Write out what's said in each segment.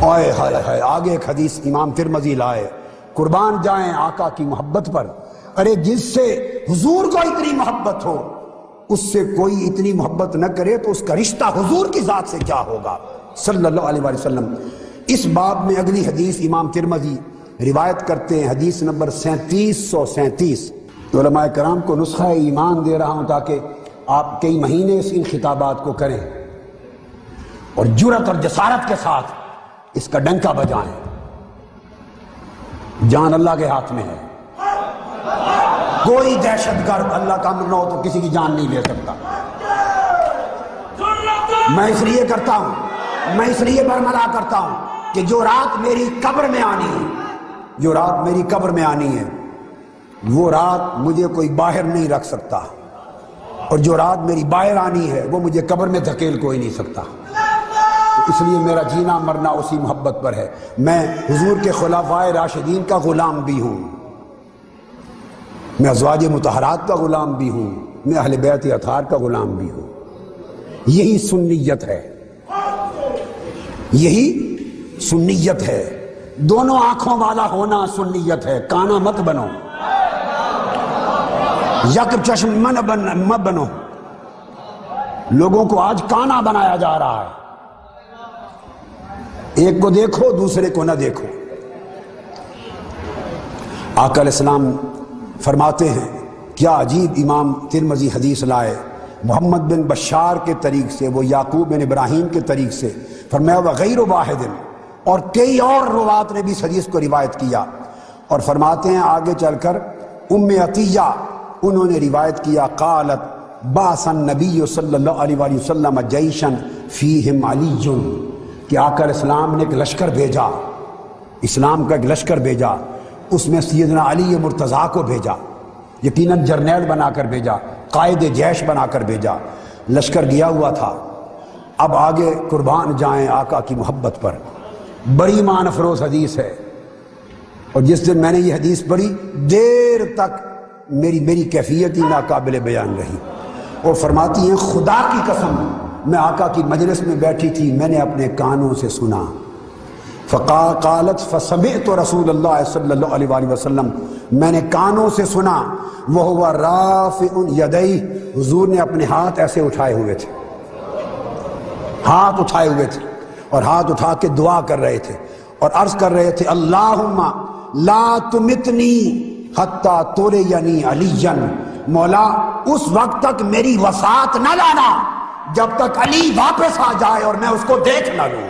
آئے ہائے ہائے، آگے ایک حدیث امام ترمذی لائے، قربان جائیں آقا کی محبت پر۔ ارے جس سے حضور کو اتنی محبت ہو اس سے کوئی اتنی محبت نہ کرے تو اس کا رشتہ حضور کی ذات سے کیا ہوگا صلی اللہ علیہ وآلہ وسلم۔ اس باب میں اگلی حدیث امام ترمذی روایت کرتے ہیں، حدیث نمبر 3737۔ علماء کرام کو نسخہ ایمان دے رہا ہوں تاکہ آپ کئی مہینے ان خطابات کو کریں اور جرأت اور جسارت کے ساتھ اس کا ڈنکا بجائیں۔ جان اللہ کے ہاتھ میں ہے، کوئی دہشت گرد اللہ کا امر نہ ہو تو کسی کی جان نہیں لے سکتا۔ میں اس لیے کرتا ہوں، میں اس لیے برملا کرتا ہوں کہ جو رات میری قبر میں آنی ہے، جو رات میری قبر میں آنی ہے وہ رات مجھے کوئی باہر نہیں رکھ سکتا، اور جو رات میری باہر آنی ہے وہ مجھے قبر میں دھکیل کوئی نہیں سکتا۔ اس لیے میرا جینا مرنا اسی محبت پر ہے۔ میں حضور کے خلفائے راشدین کا غلام بھی ہوں، میں ازواج مطہرات کا غلام بھی ہوں، میں اہل بیت اطہار کا غلام بھی ہوں۔ یہی سنیت ہے، یہی سنیت ہے۔ دونوں آنکھوں والا ہونا سنیت ہے، کانا مت بنو، یک چشم مت بنو۔ لوگوں کو آج کانا بنایا جا رہا ہے، ایک کو دیکھو دوسرے کو نہ دیکھو۔ آقا علیہ السلام فرماتے ہیں، کیا عجیب امام ترمذی حدیث لائے محمد بن بشار کے طریق سے، وہ یعقوب بن ابراہیم کے طریق سے، فرمایا وغیر واحد، اور کئی اور روات نے بھی اس حدیث کو روایت کیا، اور فرماتے ہیں آگے چل کر ام عطیہ انہوں نے روایت کیا، قالت بعث النبی صلی اللہ علیہ وآلہ وسلم جیشا فیہم علی، کہ آقا علیہ السلام نے ایک لشکر بھیجا، اسلام کا ایک لشکر بھیجا، اس میں سیدنا علی مرتضیٰ کو بھیجا، یقیناً جرنیل بنا کر بھیجا، قائد جیش بنا کر بھیجا۔ لشکر گیا ہوا تھا، اب آگے قربان جائیں آقا کی محبت پر۔ بڑی ایمان افروز حدیث ہے، اور جس دن میں نے یہ حدیث پڑھی دیر تک میری کیفیت ہی ناقابل بیان رہی۔ اور فرماتی ہیں خدا کی قسم میں آقا کی مجلس میں بیٹھی تھی، میں نے اپنے کانوں سے سنا، قالت فسمعت رسول اللہ صلی اللہ علیہ وآلہ وسلم، میں نے کانوں سے سنا، وہو رافع یدیہ، حضور نے اپنے ہاتھ ایسے اٹھائے ہوئے تھے، ہاتھ اٹھائے ہوئے تھے، اور ہاتھ اٹھا کے دعا کر رہے تھے اور عرض کر رہے تھے اللہم لا تمتنی حتی ترینی علی، مولا اس وقت تک میری وفات نہ لانا جب تک علی واپس آ جائے اور میں اس کو دیکھ نہ لوں،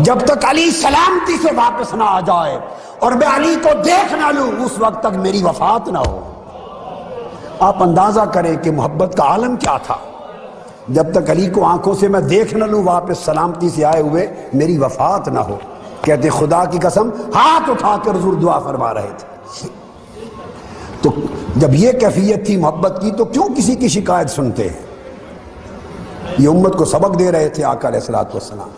جب تک علی سلامتی سے واپس نہ آ جائے اور میں علی کو دیکھ نہ لوں اس وقت تک میری وفات نہ ہو۔ آپ اندازہ کریں کہ محبت کا عالم کیا تھا، جب تک علی کو آنکھوں سے میں دیکھ نہ لوں واپس سلامتی سے آئے ہوئے میری وفات نہ ہو۔ کہتے خدا کی قسم ہاتھ اٹھا کر حضور دعا فرما رہے تھے۔ تو جب یہ کیفیت تھی محبت کی تو کیوں کسی کی شکایت سنتے ہیں؟ یہ امت کو سبق دے رہے تھے آقا علیہ الصلوۃ والسلام۔